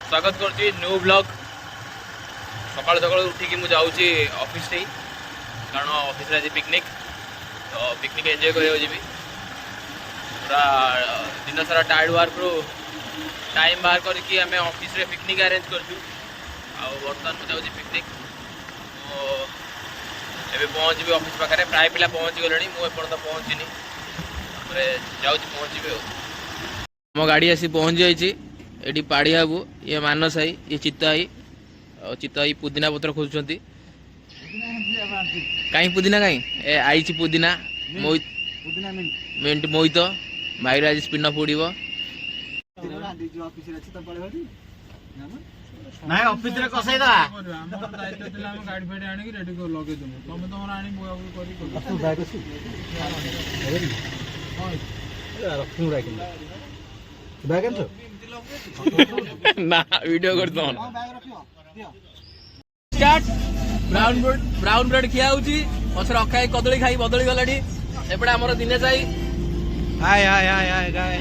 स्वागत कर new blog सकाल सकाल उठिकी मुझे जाऊँगी ऑफिस टे कारण ऑफिस आज पिकनिक तो पिकनिक एंजॉय कर पूरा दिन सारा टायर्ड वर्क रू टाइम बाहर करके आम ऑफिस रे पिकनिक अरेंज करछु बर्तमान मुझे जाऊँगी पिकनिक एबे पहुँची ऑफिस पाखे प्राय पिला पहुँची गले मुझे पहुँचनी जाऊँगी पहुँची मो गाड़ी आसी पहुँच जाइए ये पाड़िया बाबू ये मानस आई ये चित्त आई पुदीना पत्र खोजुंट कहीं पुदीना कहीं ए आई पुदीना मिंट मोहित भाई आज स्पिन पड़ो नाय ऑफिस रे कसै दा हमर दायित्व दिला हम गाड़ी फेडी आनी रेडी कर लगे दमु तमे तमरा आनी बुआ बुआ करी कर तू दायित्व छु अरे हां रखू राखी बैग आन ना वीडियो करतो स्टार्ट ब्राउन ब्रेड खिया होची पछर अखाई कदली खाई बदली गलाडी एपडे हमर दिने जाई हाय हाय हाय हाय गाय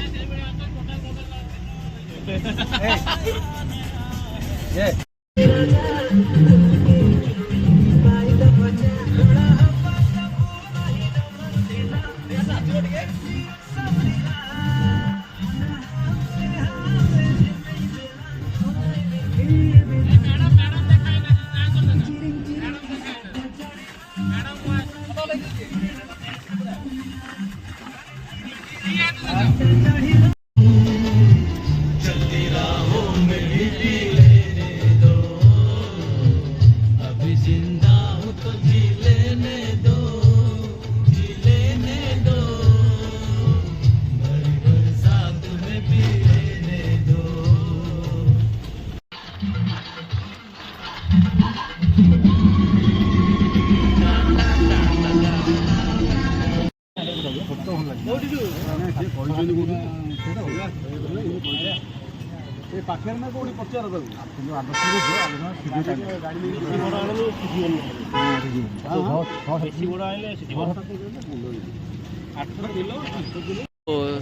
ए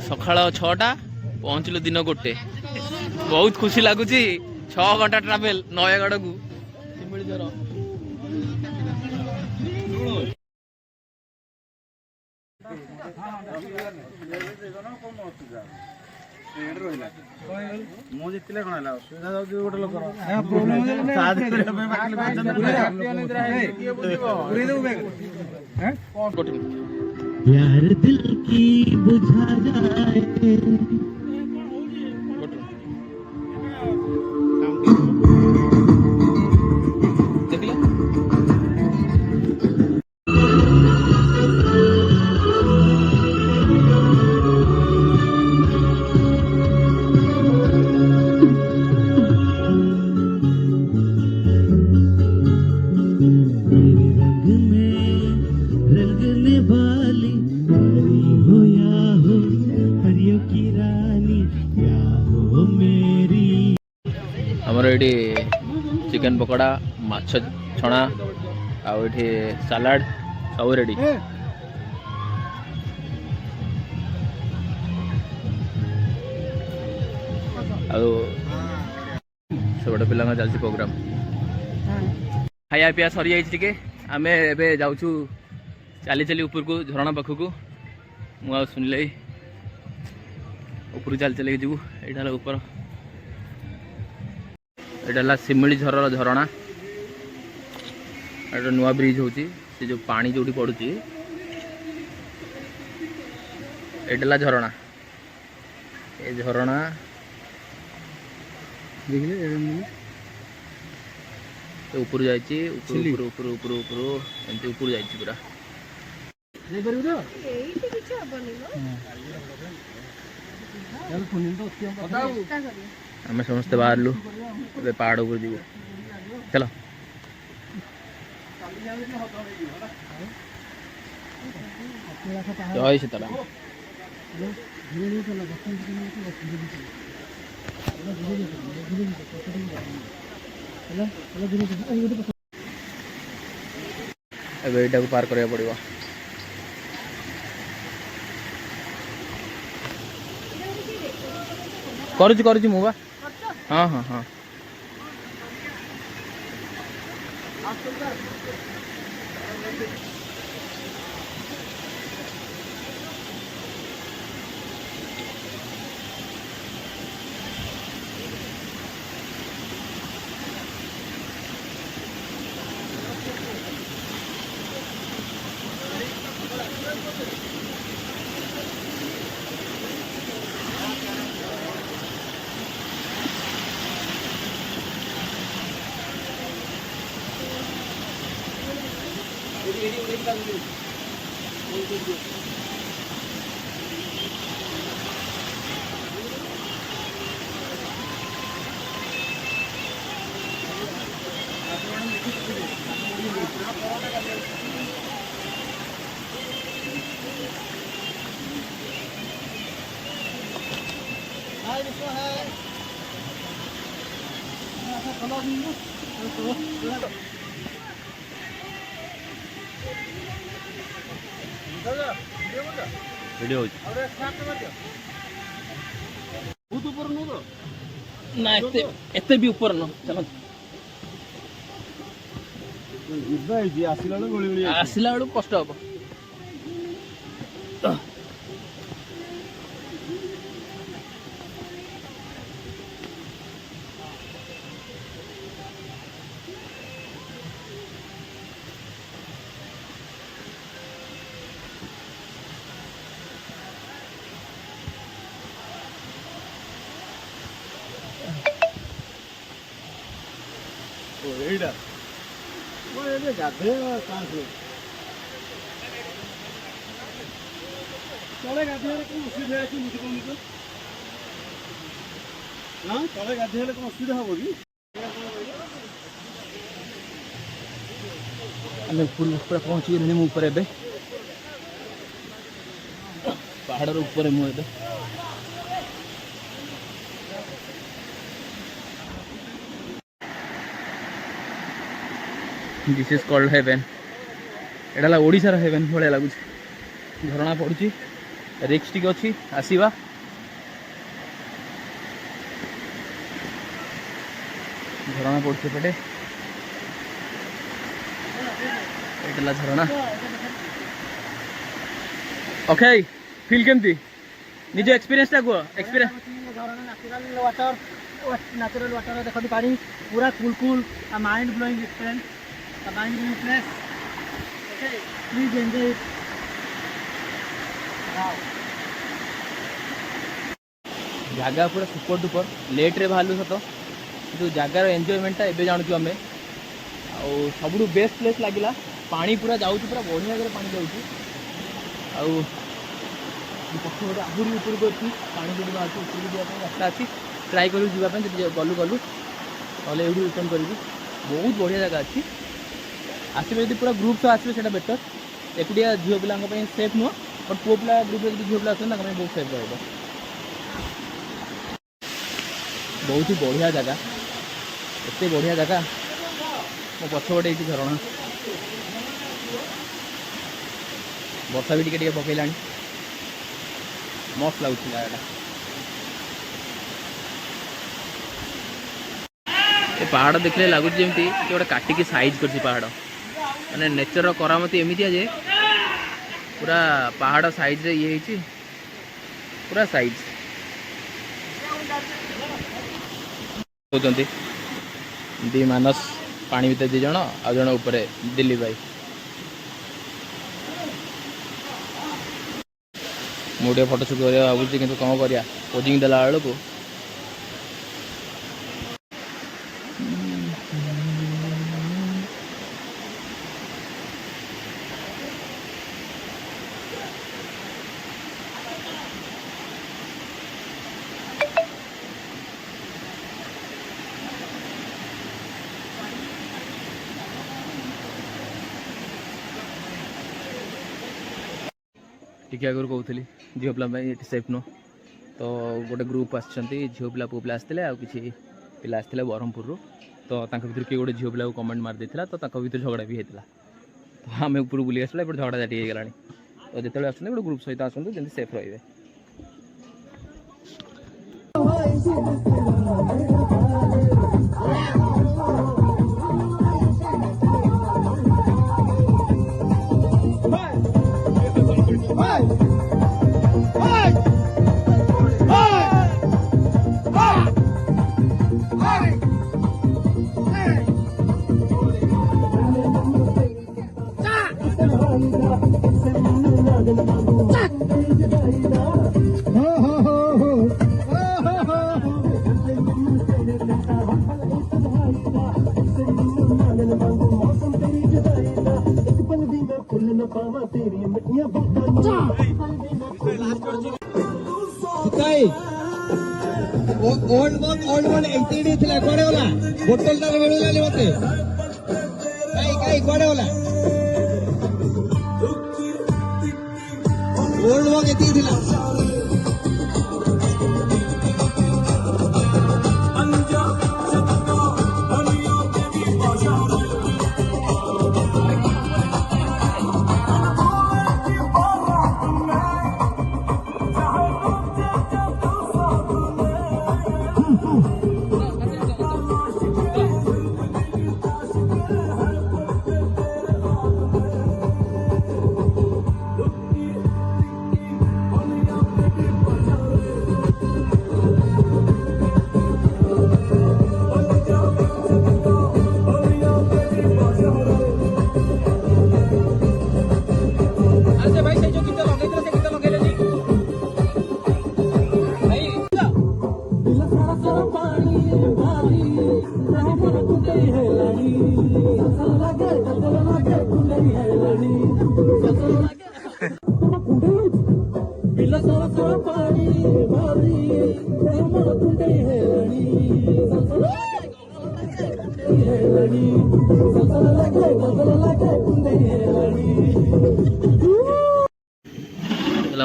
सकाळ 6टा पहुँचलु दिन गोटे बहुत खुशी लगुच 6 घंटा ट्रावेल नयगढ़ को शिमिलीझर मो जितले कोन हला सुविधा जाउ गोटे लोक ए प्रॉब्लम साथ करे पे बाकी पूरी दो बैग हैं यार दिल की बुझा जाए हमर ये चिकन पकोड़ा माछ छणा आउ ये सलाड सब रेडी आउट पिला चलती प्रोग्राम खाया पिया सरी जाइए आम ए जाऊँ चली चली ऊपर को झरणा पाखक मुझे सुनले ऊपर चली चल जीवु यहाँ ऊपर यहाँ शिमिली झर झरणा ये नुआ ब्रिज हो जो पानी जो पड़ुची यहाँ झरणा ये झरणा ऊपर जाइए ऊपर ऊपर ऊपर ऊपर एमती ऊपर जाइए पूरा आम समस्ते बाहर पहाड़ ऊपर जीव चलो जय सीताराम एटा को पार करा पड़ो करुची मुबा हाँ हाँ हाँ ଭିଡ଼ିଓ ହେଉଛି ନା ଏତେ ବି ଉପର ନୁହଁ। ଚାଲ ଯିବା ହେଇଛି ଆସିଲା ବେଳକୁ ଗୋଳି ଗୋଳି ଆସିଲା ବେଳକୁ କଷ୍ଟ ହବ। ଏଇଟା ଏବେ ଗାଧେଇବା ଚାନ୍ସ ତଳେ ଗାଧେଇଲେ କଣ ଅସୁବିଧା ଅଛି ବୁଝି ପାରୁନି ତ ନା ତଳେ ଗାଧେଇଲେ କଣ ଅସୁବିଧା ହବ କି? ଆମେ ପୁରା ପହଞ୍ଚିଗଲେଣି ମୁଁ ଉପରେ ଏବେ ପାହାଡ଼ର ଉପରେ ମୁଁ ଏବେ दिस इज कॉल्ड हेवेन एटा ओडिशार हेवेन भाया लगुच झरणा पड़ुची रिक्स टी अच्छी आसवा झरणा पड़ुची पटे एटा झरणा ओके फील केमती निज एक्सपीरियंस टा को एक्सपीरियंस नेचुरल वाटर देखो पानी पूरा cool cool mind blowing experience mind blowing place okay please enjoy it जगह पूरा सुपर डुपर लेट रे बाहर सत जो जगार एंजॉयमेंट एवं जानूँ आम सब बेस्ट प्लेस लगे पानी पूरा जाऊँ पूरा बढ़िया जगह पानी जाऊँ पक्ष आहरी उपरक अच्छी पानी जो बाहर उपरक जावाई रास्ता अच्छी ट्राए करूँ जावाई गलु गलु ना ये रिटर्न करी बहुत बढ़िया जगह अच्छी आसवे यदि पूरा ग्रुप सह आसवे से बेटर एकुटिया झील पिला सेफ नुह बट पुओ पिला ग्रुप जो झील पिला आसते बहुत सेफ रहा बहुत ही बढ़िया जगह एत बढ़िया जगह मो पछपटे झरणा वर्षा भी टिके पकईला मस्त लगुच जगह ये पहाड़ देखले लगुच जमी गोटे काटिकी साइज कर पहाड़ मैंने नेचर करामती एमती जे पूरा पहाड़ साइज रे ये पूरा साइज होती दी मानस पानी भीतर दी जन आ जन ऊपर दिल्ली भाई मुझे फोटो शूट कर भावुँ कि कौन कर पोजिंग देला बेलू टिके आगुरी कहूली झील पिला सेफ नुह तो गोटे ग्रुप आसछंती झील पिला पुओ पिला आसते आउ किछि पिला आसते ब्रह्मपुर तो भर किए गोटे झील पिला कमेंट मार देता तो भर झगड़ा भी होता तो आम ऊपर बुली आसला एपटे झगड़ा झाटी हो गला तो जो आसते गोटे ग्रुप सहित आसतु जमी सेफ रे ओल्ड वन 80 थिला कोडे होला बोतल ता मिळुलाली मते काय कोडे होला ओल्ड वन 80 थिला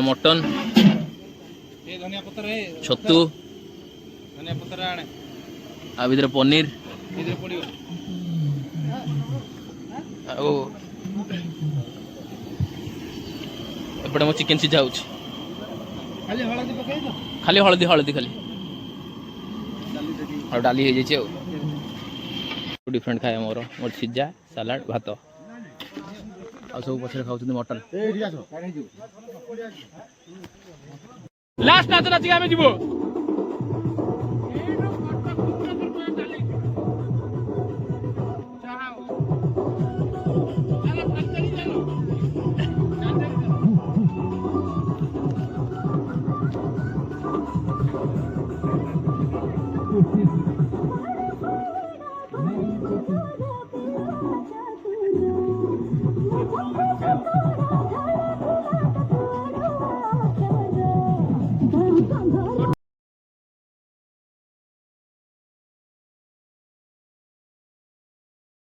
मटन धनिया पत्र है छतु धनिया पत्र आने आ भितर पनीर इधर पड़ियो एपटे मो चिकेन सीझा होची खाली हळदी पकाई दो खाली हळदी हळदी खाली और डाली हो जाइए डिफरेंट खाए मोर मोर सीझा सलाड भात आ सब पछरे खाउछन मटन लास्ट नाच नाच आमे जीवो Thank you.